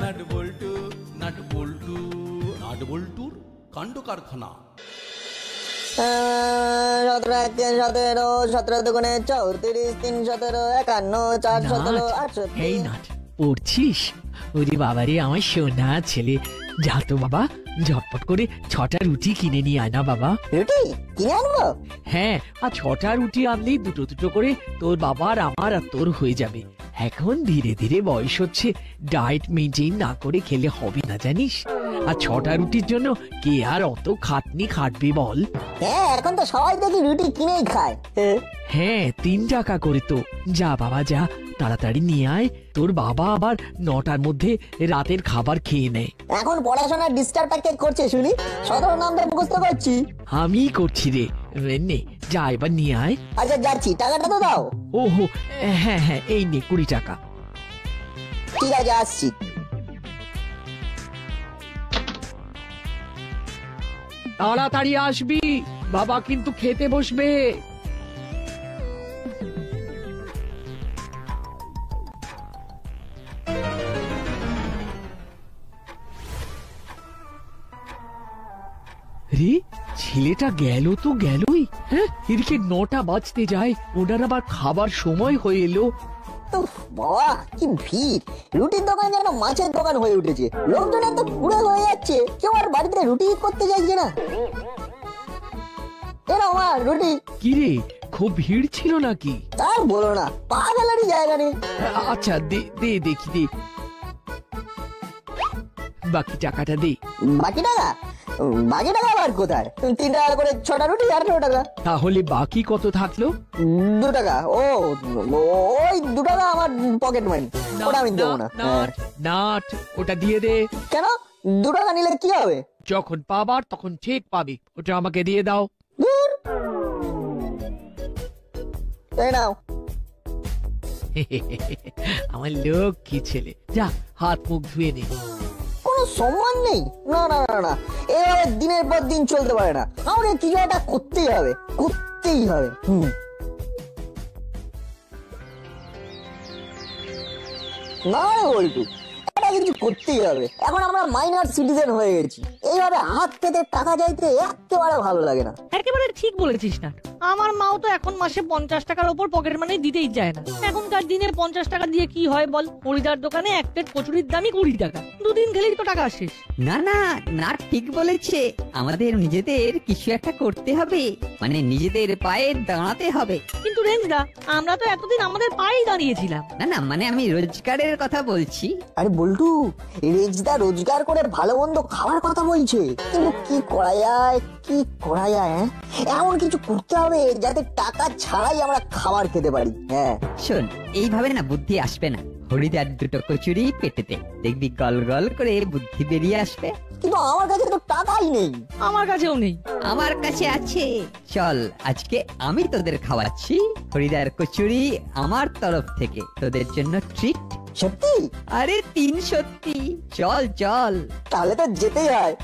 Nut বল্টু nut বল্টু nut বল্টুর কাণ্ড কারখানা। 17 17 দুগুণে 34 3 17 51 4 17 68। এই নাট পড়ছিস? ওরে বাবারে আমার সোনা ছেলে, যা তো বাবা ঝটপট করে 6টা রুটি কিনে নিয়ে আয় না বাবা। রুটি কিনে আনবো? হ্যাঁ, আর 6টা রুটি আনলেই দুটো দুটো করে তোর বাবার আমার আর তোর হয়ে যাবে। এখন ধীরে ধীরে বয়স হচ্ছে, ডায়েট মেনটেন না করে খেলে হবে না জানিস। আর 6টা রুটির জন্য কে আর অত খাটনি খাটবে বল? হ্যাঁ, এখন তো সবাই দেখি রুটি কিনেই খায়। হ্যাঁ, 3 টাকা করে তো। যা বাবা যা, তাড়াতাড়ি নিয়ে আয়, তোর বাবা আবার 9টার মধ্যে রাতের খাবার খেয়ে নেয়। এখন পড়াশোনার ডিস্টার্বটা কে করছে শুনি? 17 নাম্বার মুখস্থ করছি। আমি করছি রে। নে যা, এবার নিয়ে আয়। আচ্ছা যাচ্ছি, টাকাটা তো দাও। ওহো হ্যাঁ হ্যাঁ, এই নে 20 টাকা। ঠিক আছে, আসছি। তাড়াতাড়ি আসবি, বাবা কিন্তু খেতে বসবে। রে, ছেলেটা গেল তো গেলই। হ্যাঁ, এদিকে 9টা বাজতে যায়, ওনার আবার খাবার সময় হয়ে এলো। বাবা কি ভিড়! রুটির দোকান যেন মাছের দোকান হয়ে উঠেছে। লোকজন এত পুরো হয়ে যাচ্ছে, কেউ আর বাড়িতে রুটি করতে চাইছে না। এরা আমার রুটি। কি রে, খুব ভিড় ছিল নাকি? তার বলো না, পা ফেলারই জায়গা নেই। আচ্ছা দে দে, দেখি দে, বাকি টাকাটা দে। বাকি টাকা? বাকি টাকা আবার কোথায়? 3 টাকা করে 6টা রুটি, 18 টাকা। তাহলে বাকি কত থাকলো? 2 টাকা। ওই 2 টাকা আমার পকেট মানি, ওটা আমি দেবো না। নাট, ওটা দিয়ে দে। কেন? 2 টাকা নিলে কি হবে? যখন পাবার তখন ঠিক পাবি, ওটা আমাকে দিয়ে দাও। এই নাও। আমার লক্ষ্মী ছেলে, যা হাত মুখ ধুয়ে নে। কোনো সম্মান নেই? না না না না, এভাবে দিনের পর দিন চলতে পারে না। আমাদের কিছু একটা করতেই হবে, করতেই হবে। না রে বল্টু, এটা কিছু করতেই হবে। এখন আমরা মাইনর সিটিজেন হয়ে গেছি, এইভাবে হাত পেতে টাকা চাইতে একেবারে ভালো লাগে না। একেবারে ঠিক বলেছিস না। আমার মাও তো এখন মাসে 50 টাকার ওপর পকেট মানি দিতেই চায় না। এখনকার দিনে 50 টাকা দিয়ে কি হয় বল? হরিদার দোকানে এক প্লেট কচুরির দামই 20 টাকা। দুদিন খেলেই তো টাকা শেষ। না না না, ঠিক বলেছে। আমাদের নিজেদের কিছু একটা করতে হবে, মানে নিজেদের পায়ে দাঁড়াতে হবে। কিন্তু রেঞ্জদা, আমরা তো এতদিন আমাদের পায়েই দাঁড়িয়েছিলাম। না না, মানে আমি রোজগারের কথা বলছি। আরে বল্টু, রেজদা রোজগার করে ভালো মন্দ খাওয়ার কথা বলছে, কিন্তু কি করা যায়, কি করা যায়? এমন কিছু করতে হবে যাতে টাকা ছাড়াই আমরা খাবার খেতে পারি। হ্যাঁ শোন, এইভাবে না বুদ্ধি আসবে না। হরিদার 2টো কচুরি পেটেতে, দেখবি গল গল করে বুদ্ধি বেরিয়ে আসবে। কিন্তু আমার কাছে তো টাকাই নেই। আমার কাছেও নেই। আমার কাছে আছে। চল, আজকে আমি তোদের খাওয়াচ্ছি। হরিদার কচুরি আমার তরফ থেকে তোদের জন্য ট্রিট। সত্যি? আরে 3 সত্যি। চল চল। তাহলে তো যেতেই হয়।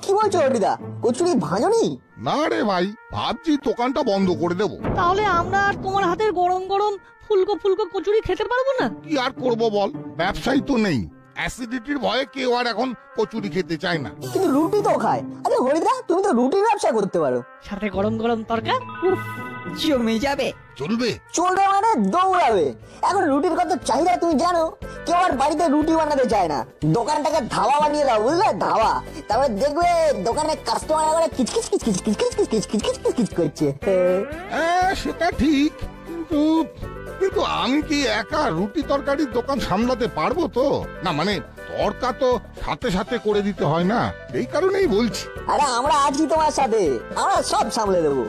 কি বলছো হরিদা, কচুরি ভাঙনি? না রে ভাই, ভাবছি দোকানটা বন্ধ করে দেবো। তাহলে আমরা আর তোমার হাতের গরম গরম ফুলকো ফুলকো কচুরি খেতে পারবো না? কি আর করব বল, ব্যবসায়ী তো নেই। অ্যাসিডিটির ভয়ে কেউ আর এখন কচুরি খেতে চায় না। কিন্তু রুটি তো খায়। আরে হরিদা, তুমি তো রুটির ব্যবসা করতে পারো। সাথে গরম গরম তরকা, জমে যাবে। চলবে? চলবে মানে দৌড়াবে। এখন রুটির কত চাহিদা তুমি জানো? কেউ আর বাড়িতে রুটি বানাতে চায় না। দোকানটাকে ধাবা বানিয়ে দাও, বুঝলে? ধাবা। তারপরে দেখবে দোকানে কাস্টমার কিচকিচ কিচকিচ কিচকিচ কিচকিচ কিচকিচ কিচকিচ করছে। হ্যাঁ সেটা ঠিক, কিন্তু আমি কি একা রুটি তরকারির দোকান সামলাতে পারবো তো? না মানে তরকা তো সাথে সাথে করে দিতে হয় না, এই কারণেই বলছি। আরে আমরা আছি তোমার সাথে, আমরা সব সামলে দেবো।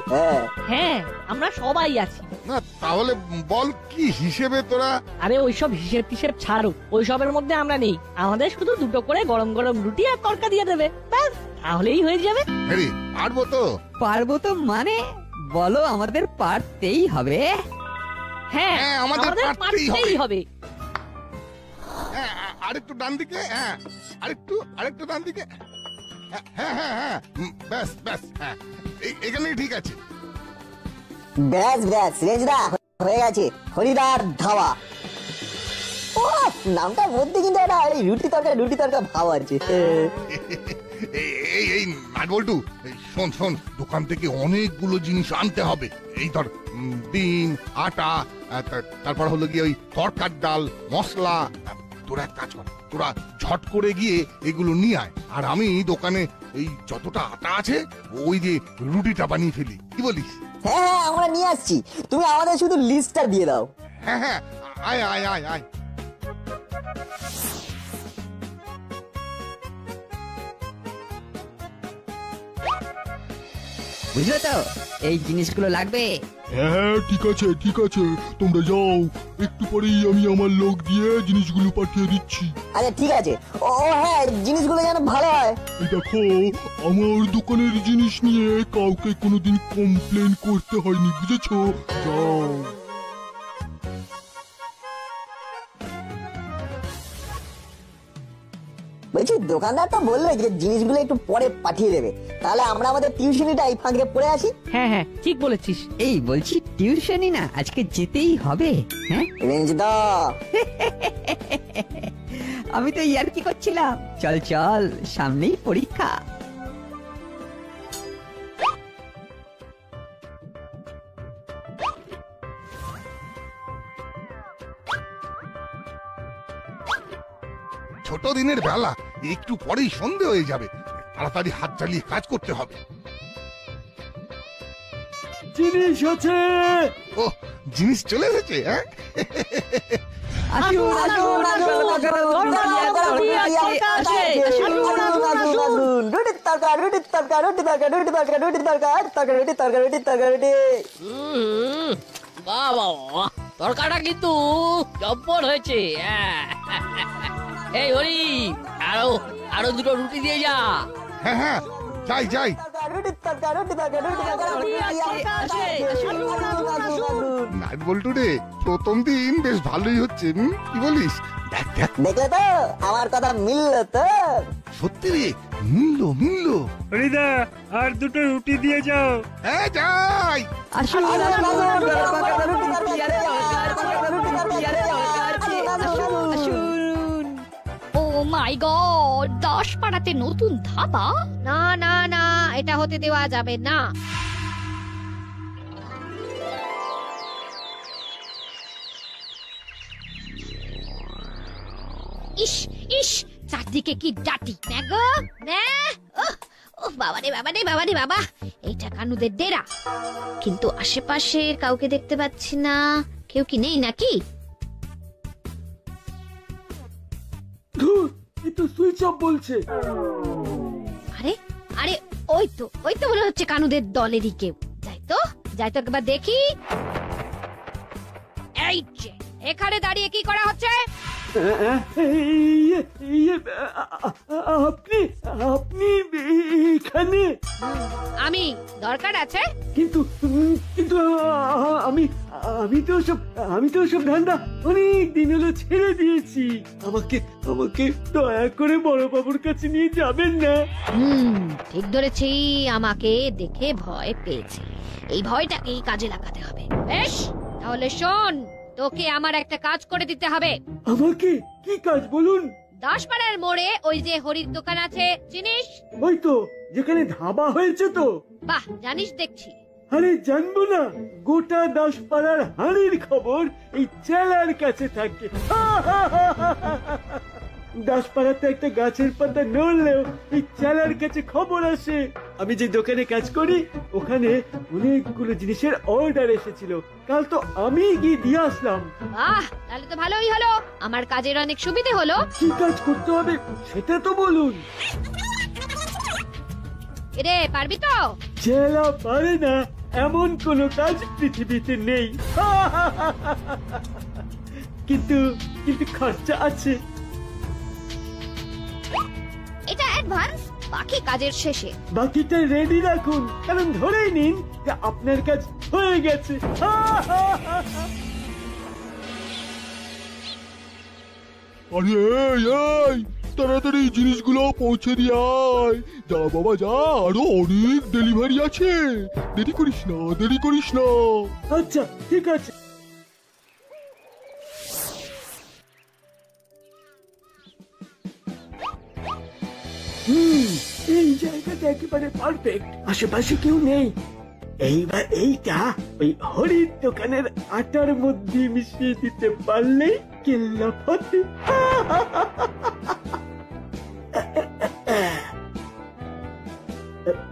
হ্যাঁ আমরা সবাই আছি। না তাহলে বল কি হিসেবে তোরা? আরে ওইসব হিসেব টিসেব ছাড়ো, ওইসবের মধ্যে আমরা নেই। আমাদের শুধু 2টো করে গরম গরম রুটি আর তরকা দিয়ে দেবে, ব্যাস, তাহলেই হয়ে যাবে। আরে পারবো তো? পারবো তো মানে বলো, আমাদের পারতেই হবে। হ্যাঁ আমাদের পারতেই হবে। হ্যাঁ, আরেকটু ডান দিকে। হ্যাঁ আরেকটু ডান দিকে। হ্যাঁ হ্যাঁ হ্যাঁ, ব্যাস ব্যাস, হ্যাঁ এখানেই ঠিক আছে। ব্যাস ব্যাস রেঞ্জদা হয়ে গেছে হরিদার ধাবা। ও নামটা মধ্যে কিন্তু একটা এই রুটি তরকা ভাব আছে। এই নাটবল্টু, শোন শোন, দোকান থেকে অনেকগুলো জিনিস আনতে হবে। এই ধর ডিম, আটা, তারপর হলো গিয়ে ওই তরকার ডাল, মশলা। তোরা এক কাজ কর, তোরা ঝট করে গিয়ে এগুলো নিয়ে আয়, আর আমি দোকানে এই যতটা আটা আছে ওই যে রুটিটা বানিয়ে ফেলি, কি বলিস? হ্যাঁ হ্যাঁ আমরা নিয়ে আসছি, তুমি আমাদের শুধু লিস্টটা দিয়ে দাও। হ্যাঁ হ্যাঁ, আয় আয় আয় আয়। বুঝলে তো এই জিনিসগুলো লাগবে। হ্যাঁ ঠিক আছে তোমরা যাও, একটু পরেই আমি আমার লোক দিয়ে জিনিসগুলো পাঠিয়ে দিচ্ছি। আচ্ছা ঠিক আছে। ও হ্যাঁ জিনিসগুলো যেন ভালো হয়। এই দেখো, আমার দোকানের জিনিস নিয়ে কাউকে কোনোদিন কমপ্লেন করতে হয়নি, বুঝেছো? যাও। বলছি দোকানদারটা বললো যে জিনিসগুলো একটু পরে পাঠিয়ে দেবে, তাহলে আমরা আমাদের টিউশনিটা এই ফাঁকে পড়ে আসি। হ্যাঁ হ্যাঁ ঠিক বলেছিস। এই বলছি টিউশনই না, আজকে যেতেই হবে। হ্যাঁ রেঞ্জদা আমি তো ইয়ার কি করছিলাম। চল চল, সামনেই পরীক্ষা। ছোট দিনের বেলা, একটু পরেই সন্ধে হয়ে যাবে, তাড়াতাড়ি হাত চালিয়ে কাজ করতে হবে। জিনিস আছে। ও জিনিস চলে এসেছে, হ্যাঁ? আসুন আসুন রুটির তরকা। বাবা তরকাটা কিন্তু জব্বর হয়েছে। এই হরি, আরো দুটো রুটি দিয়ে যা। হ্যাঁ হ্যাঁ, যাই যাই। নাটবল্টু রে, প্রথম দিন বেশ ভালোই হচ্ছে, কি বলিস? দেখ দেখ, দেখলে তো আমার কথা মিললো তো। সত্যি রে, মিললো। হরিদা, আর দুটো রুটি দিয়ে যাও। হ্যাঁ যাই। আসুন ও মাই গড, 10 পাড়াতে নতুন ধাবা? না না না, এটা হতে দেওয়া যাবে না। ইস ইস, চারদিকে কি ডাটি গো না। ও বাবারে বাবা, এইটা কানুদের ডেরা, কিন্তু আশেপাশে কাউকে দেখতে পাচ্ছি না। কেউ কি নেই নাকি? সুইচ অফ বলছে। আরে আরে, ওই তো মনে হচ্ছে কানুদের দলেরই কেউ। যাই তো একবার দেখি। এই যে, এখানে দাঁড়িয়ে কি করা হচ্ছে? আপনি এখানে? আমি দরকার আছে? কিন্তু আমি তো সব ধান্দা অনেক দিন হলো ছেড়ে দিয়েছি। আমাকে দয়া করে বড় বাবুর কাছে নিয়ে যাবেন না? ঠিক ধরেছি, আমাকে দেখে ভয় পেয়েছে। এই ভয়টাকেই কাজে লাগাতে হবে। বেশ, তাহলে শোন, তোকে আমার একটা কাজ করে দিতে হবে। আমাকে কি কাজ বলুন? 10 পাড়ার মোড়ে ওই যে হরির দোকান আছে, চিনিস? ওই তো, যেখানে ধাবা হয়েছে তো। বাহ, জানিস দেখছি। আরে জানবো না, গোটা 10 পাড়ার হাড়ির খবর এই চেলার কাছে থাকে। 10 পাড়াতে একটা গাছের পাতা নড়লেও এই চেলার কাছে খবর আসে। আমি যে দোকানে কাজ করি, ওখানে অনেকগুলো জিনিসের অর্ডার এসেছিল, কাল তো আমি গিয়ে দিয়ে আসলাম। বাহ, তাহলে তো ভালোই হলো, আমার কাজের অনেক সুবিধে হলো। কি কাজ করতে হবে সেটা তো বলুন। এরে, পারবি তো? চেলা পারে না এমন কোনো কাজ পৃথিবীতে নেই। কিন্তু খরচা আছে। এটা অ্যাডভান্স, বাকি কাজের শেষে। বাকিটা রেডি রাখুন, কারণ ধরেই নিন যে আপনার কাজ হয়ে গেছে। আরে এই তাড়াতাড়ি জিনিসগুলো পৌঁছে দিয়ে আয়। যা বাবা যা, আরো অনেক ডেলিভারি আছে। দেরি করিস না, দেরি করিস না। আচ্ছা ঠিক আছে। এই জায়গাটা একেবারে পারফেক্ট, আশেপাশে কেউ নেই। এইবার এইটা ওই হরির দোকানের আটার মধ্যে মিশিয়ে দিতে পারলেই কেল্লা ফতে।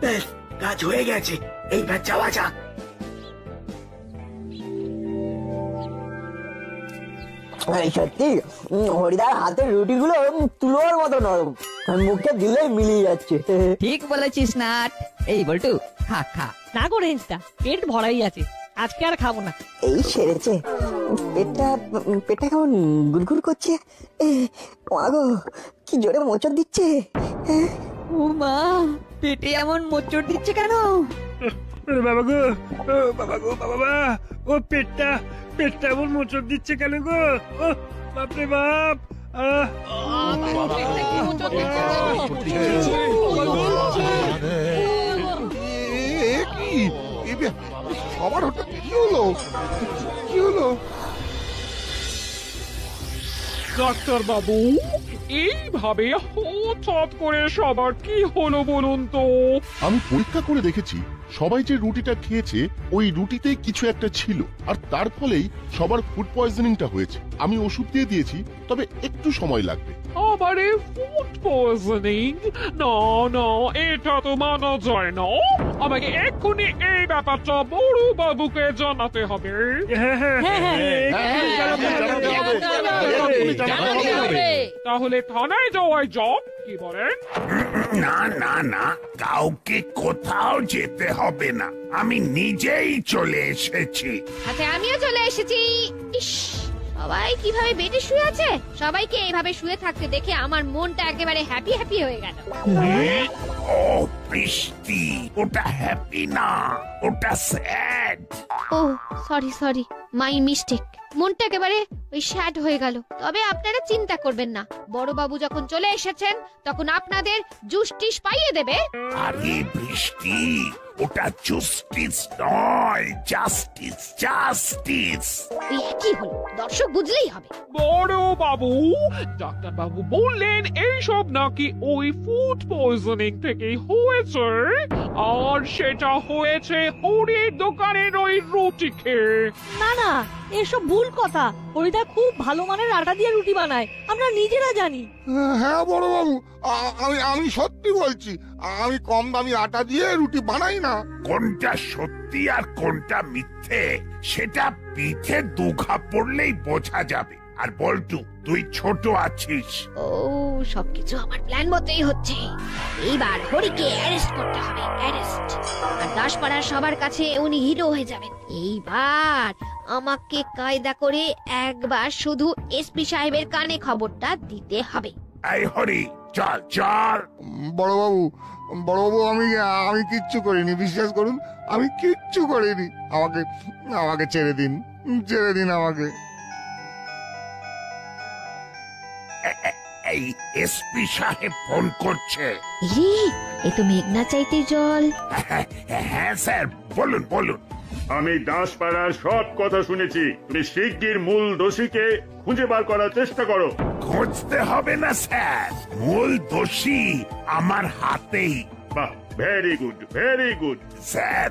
ব্যাস, কাজ হয়ে গেছে, এইবার যাওয়া যাক। সত্যি হরিদার হাতের রুটিগুলো তুলোর মতো নরম, মুখে দিলেই মিলিয়ে যাচ্ছে। ঠিক বলেছিস নাট। এই বল্টু, খা খা। না গো রেঞ্জটা, পেট ভরাই আছে, আজকে আর খাবো না। এই সেরেছে, পেটটা পেটটা কেমন গুড়গুড় করছে। মাগো কি জোরে মোচড় দিচ্ছে। ও মা, পেটে এমন মোচড় দিচ্ছে কেন? বাবা গো, বাবা গো, বাবা, ও পেটটা এমন মোচড় দিচ্ছে কেন গো? ও বাপরে বাপ। সবার হঠাৎ কি হলো, কি হলো? ডাক্তার বাবু, এইভাবে হঠাৎ করে সবার কি হলো বলুন তো? আমি পরীক্ষা করে দেখেছি, সবাই যে রুটিটা খেয়েছে ওই রুটিতে কিছু একটা ছিল, আর তার ফলেই সবার ফুড পয়জনিংটা হয়েছে। আমি ওষুধ দিয়ে দিয়েছি, তবে একটু সময় লাগবে। আবারে ফুড পয়জনিং? না না, এটা তো মানা যায় না। আমাকে এক্ষুনি এই ব্যাপারটা বড় বাবুকে জানাতে হবে। তাহলে থানায় যাওয়াই যাক, কি বলেন? না না না, কাউকে কোথাও যেতে হবে না, আমি নিজেই চলে এসেছি। আচ্ছা, আমিও চলে এসেছি। ইস, সবাই কিভাবে বেডে শুয়ে আছে। সবাইকে এইভাবে শুয়ে থাকতে দেখে আমার মনটা একেবারে হ্যাপি হ্যাপি হয়ে গেল। ও বৃষ্টি, ওটা হ্যাপি না, ওটা স্যাড। ও সরি সরি, মাই মিস্টেক। মনটা একেবারে ওই স্যাড হয়ে গেল। তবে আপনারা চিন্তা করবেন না, বড় বাবু যখন চলে এসেছেন তখন আপনাদের জুস্টিস পাইয়ে দেবে। আরে বৃষ্টি, ওটা জুস্টিস নয়, জাস্টিস, জাস্টিস। এই কি হলো, দর্শক বুঝলেই হবে। বড় বাবু, ডাক্তার বাবু বললেন এইসব নাকি ওই ফুড পয়জনিং থেকেই হয়েছে, আর সেটা হয়েছে হরির দোকানের ওই রুটি খেয়ে। না না, এসব ভুল কথা। হরিদা খুব ভালো মানের আটা দিয়ে রুটি বানায়, আমরা নিজেরা জানি। হ্যাঁ বড় বাবু, আমি সত্যি বলছি, আমি কম দামি আটা দিয়ে রুটি বানাই না। কোনটা সত্যি আর কোনটা মিথ্যে সেটা পিঠে দুঘা পড়লেই বোঝা যাবে। আর বল্টু, তুই ছোট আছিস। ও, সবকিছু আমার প্ল্যান মতোই হচ্ছে। এইবার হরিকে অ্যারেস্ট করতে হবে, অ্যারেস্ট। আর দাসপাড়ার সবার কাছে উনি হিরো হয়ে যাবেন। এইবার আমাকে কায়দা করে একবার শুধু এসপি সাহেবের কানে খবরটা দিতে হবে। এই হরি, চল চল। বড় বাবু, আমি কিচ্ছু করিনি, বিশ্বাস করুন, আমি কিচ্ছু করিনি। আমাকে ছেড়ে দিন, ছেড়ে দিন আমাকে। এই এসপি সাহেব ফোন করছে। এ তো মেঘনা চাইতে জল। হ্যাঁ স্যার, বলুন বলুন। আমি দাসপাড়ার সব কথা শুনেছি, তুমি শিগগির মূল দোষীকে খুঁজে বার করার চেষ্টা করো। খুঁজতে হবে না স্যার, মূল দোষী আমার হাতেই। বাহ, very good, very good. Sir,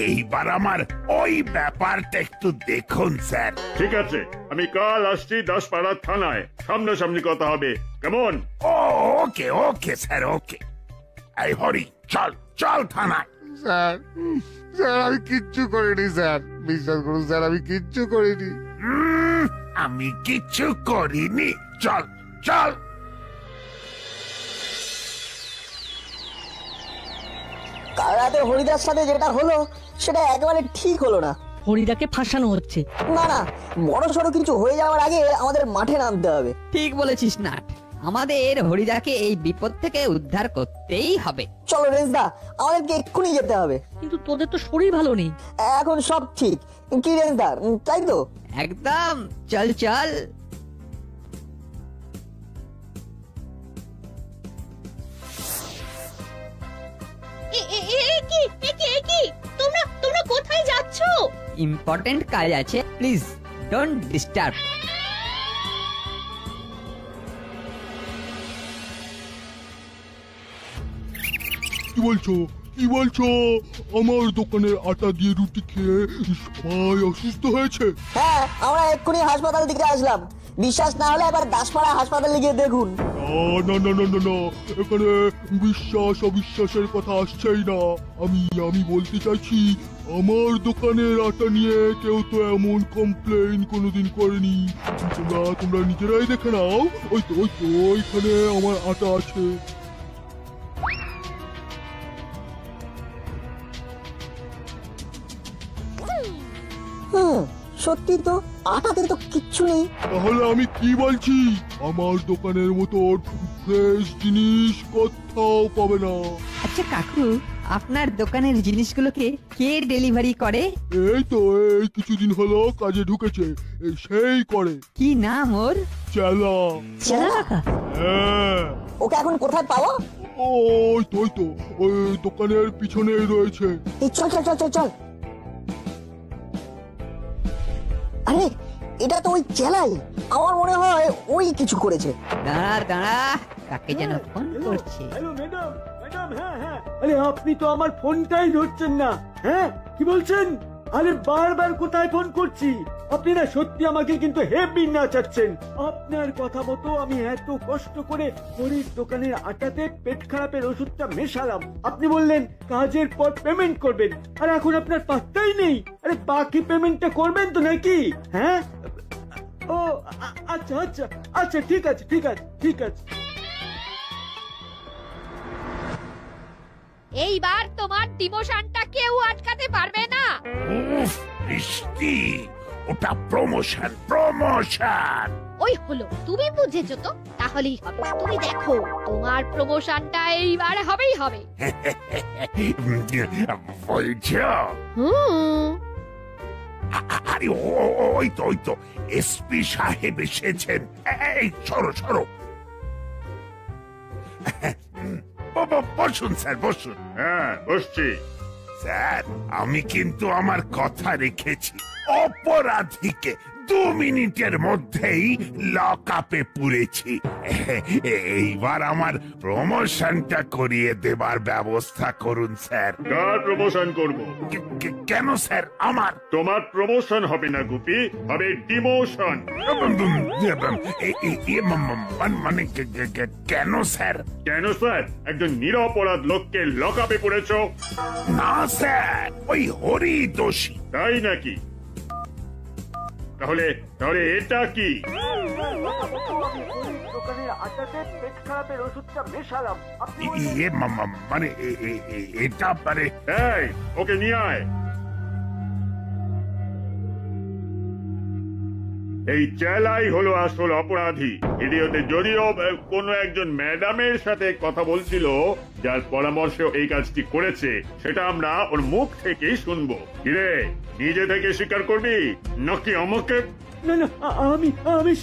এইবার আমার ওই ব্যাপারটা একটু দেখুন স্যার। ঠিক আছে, আমি কাল আসছি দাসপাড়া থানায়, সামনাসামনি কথা হবে, কেমন? ওকে ওকে স্যার, ওকে। এই হরি, চল চল থানায়। স্যার, আমি কিচ্ছু করিনি স্যার, বিশ্বাস করুন স্যার, আমি কিচ্ছু করিনি। আমি কিচ্ছু করিনি, চল চল। কাল রাতে হরিদার সাথে যেটা হলো সেটা একেবারে ঠিক হলো না। হরিদাকে ফাঁসানো হচ্ছে। না না, বড় সড়ো কিছু হয়ে যাওয়ার আগে আমাদের মাঠে নামতে হবে। ঠিক বলেছিস নাট, আমাদের হরিদাকে এই বিপদ থেকে উদ্ধার করতেই হবে। চলো রেঞ্জদা, আমাদেরকে এক্ষুনি যেতে হবে। কিন্তু তোদের তো শরীর ভালো নেই। এখন সব ঠিক কি রেঞ্জদা, তাই তো? একদম, চল চল। ইম্পর্টেন্ট কাজ আছে, প্লিজ ডোন্ট ডিস্টার্ব। কি বলছো কি বলছো? আমার দোকানের আটা দিয়ে রুটি খেয়ে সবাই অসুস্থ হয়েছে? হ্যাঁ, আমরা এক্ষুনি হাসপাতাল থেকে আসলাম। বিশ্বাস না হলে এবার দাসপাড়া হাসপাতালে গিয়ে দেখুন। না না না না না, এখানে বিশ্বাস অবিশ্বাসের কথা আসছেই না। আমি বলতে চাইছি, আমার দোকানের আটা নিয়ে কেউ তো এমন কমপ্লেইন কোনোদিন করেনি। তোমরা নিজেরাই দেখে নাও। ওই তো ওইখানে আমার আটা আছে। সত্যি তো, আটাতে তো কিচ্ছু নেই। তাহলে আমি কি বলছি, আমার দোকানের মতন ফ্রেশ জিনিস কোথাও পাবে না। আচ্ছা কাকু, আপনার দোকানের জিনিসগুলোকে কে ডেলিভারি করে? এই তো এই কিছুদিন হলো কাজে ঢুকেছে, সেই করে। কি নাম ওর? চেলা। হ্যাঁ। ওকে এখন কোথায় পাবো? ওই তো ওই দোকানের পিছনেই রয়েছে। চল চল চল চল চল। আরে এটা তো ওই চেলাই, আমার মনে হয় ওই কিছু করেছে। দাঁড়া, কাকে যেন ফোন করছে। হ্যালো ম্যাডাম, হ্যাঁ। আরে আপনি তো আমার ফোনটাই ধরছেন না। হ্যাঁ, কি বলছেন? আরে বারবার কোথায় ফোন করছি? আপনি না সত্যি আমাকে কিন্তু হেভি নাচাচ্ছেন। আপনার কথা মতো আমি এত কষ্ট করে হরির দোকানের আটাতে পেট খারাপের ওষুধটা মেশালাম। আপনি বললেন কাজের পর পেমেন্ট করবেন, আর এখন আপনার পাত্তাই নেই। আরে বাকি পেমেন্টটা করবেন তো নাকি? হ্যাঁ, ও আচ্ছা ঠিক আছে। এইবার তোমার ডিমোশনটা কেউ আটকাতে পারবে না। উফ, বৃষ্টি, ওটা প্রমোশন। ওই হলো, তুমি বুঝেছো তো, তাহলেই হবে। তুমি দেখো, তোমার প্রমোশনটা এইবার হবেই হবে। বলছো? আরে ওই তো এসপি সাহেব এসেছেন। এই সরো। বসুন স্যার, বসুন। হ্যাঁ, বসছি। স্যার, আমি কিন্তু আমার কথা রেখেছি। অপরাধীকে 2 মিনিটের মধ্যেই লক আপে পুরেছি। এইবার আমার প্রমোশনটা করিয়ে দেবার ব্যবস্থা করুন স্যার। কার প্রমোশন করব? কেন স্যার? আমার? তোমার প্রমোশন হবে না গুপি, হবে ডিমোশন। মানে কেন স্যার? কেন স্যার? একজন নিরপরাধ লোককে লক আপে পড়েছ। না স্যার, ওই হরি দোষী। তাই নাকি? তাহলে এটা কি? দোকানের আটাতে পেট খারাপের ওষুধটা মেশালাম। মানে এটা পারে। এই, ওকে নিয়ে আয়। এই চেলাই হলো আসল অপরাধী। ভিডিওতে যদিও কোনো একজন ম্যাডামের সাথে কথা বলছিল, যার পরামর্শে এই কাজটি করেছে, সেটা আমরা ওর মুখ থেকেই শুনবো। কিরে, নিজে থেকে স্বীকার করবি নাকি আমাকে? না, আমি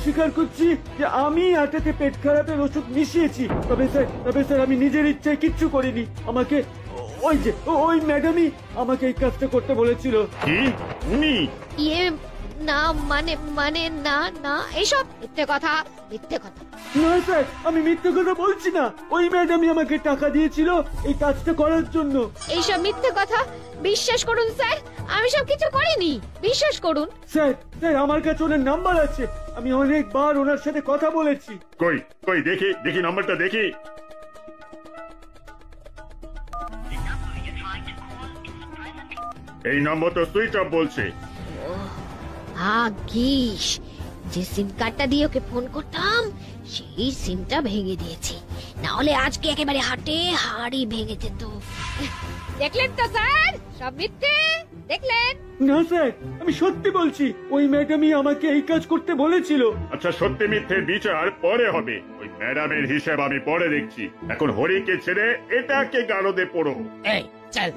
স্বীকার করছি যে আমি আটাতে পেট খারাপের ওষুধ মিশিয়েছি। তবে স্যার আমি নিজের ইচ্ছায় কিচ্ছু করিনি। আমাকে ওই ম্যাডামই আমাকে এই কাজটা করতে বলেছিল। কি? উনি? না মানে না, এইসব মিথ্যে কথা। না স্যার, আমি মিথ্যে কথা বলছি না। ওই ম্যাডামই আমাকে টাকা দিয়েছিল এই কাজটা করার জন্য। এইসব মিথ্যে কথা বিশ্বাস করুন স্যার, আমি সব কিছু করিনি, বিশ্বাস করুন। স্যার আমার কাছে ওনার নাম্বার আছে, আমি অনেকবার ওনার সাথে কথা বলেছি। কই দেখি নাম্বারটা দেখি। এই নম্বর তো সুইচ অফ বলছে। ভাগ্যিস, যে সিম কার্ডটা দিয়ে ওকে ফোন করতাম সেই সিমটা ভেঙে দিয়েছি, না হলে আজকে একেবারে হাড়ি ভেঙে যেত। দেখলেন তো স্যার, সব মিথ্যে। দেখলেন? না স্যার, আমি সত্যি বলছি, ওই ম্যাডামই আমাকে এই কাজ করতে বলেছিল। আচ্ছা, সত্যি মিথ্যের বিচার পরে হবে। ওই ম্যাডামের হিসাব আমি পরে দেখছি। এখন হরিকে ছেড়ে এটাকে গারদে পড়ো। এই চল,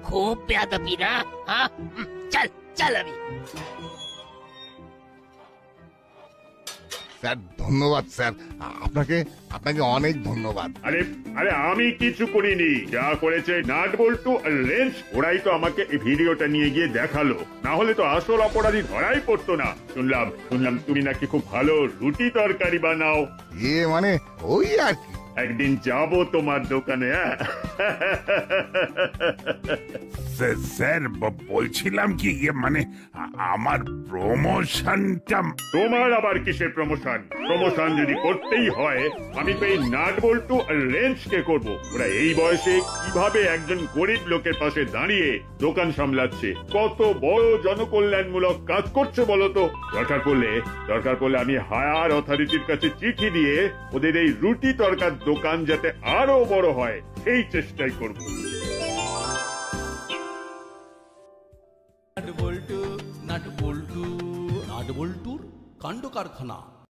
খুব বেয়াদবি না? চল আমি। স্যার ধন্যবাদ স্যার, আপনাকে আপনাকে অনেক ধন্যবাদ। আরে আরে আমি কিছু করিনি, যা করেছে নাট বল্টু আর রেঞ্জ, ওরাই তো আমাকে এই ভিডিওটা নিয়ে গিয়ে দেখালো, না হলে তো আসল অপরাধী ধরাই পড়তো না। শুনলাম তুমি নাকি খুব ভালো রুটি তরকারি বানাও। মানে ওই আর কি। একদিন যাব তোমার দোকানে। স্যার বলছিলাম কি মানে আমার প্রমোশনটা। তোমার আবার কিসের প্রমোশন? প্রমোশন যদি করতেই হয় আমি তো এই নাট বল্টু আর রেঞ্জকে করবো। ওরা এই বয়সে কিভাবে একজন গরিব লোকের পাশে দাঁড়িয়ে দোকান সামলাচ্ছে, কত বড় জনকল্যাণমূলক কাজ করছে বলতো। দরকার পড়লে আমি হায়ার অথরিটির কাছে চিঠি দিয়ে ওদের এই রুটি তরকার দোকান যাতে আরো বড় হয় সেই চেষ্টাই করব। নাট বল্টুর কাণ্ড কারখানা।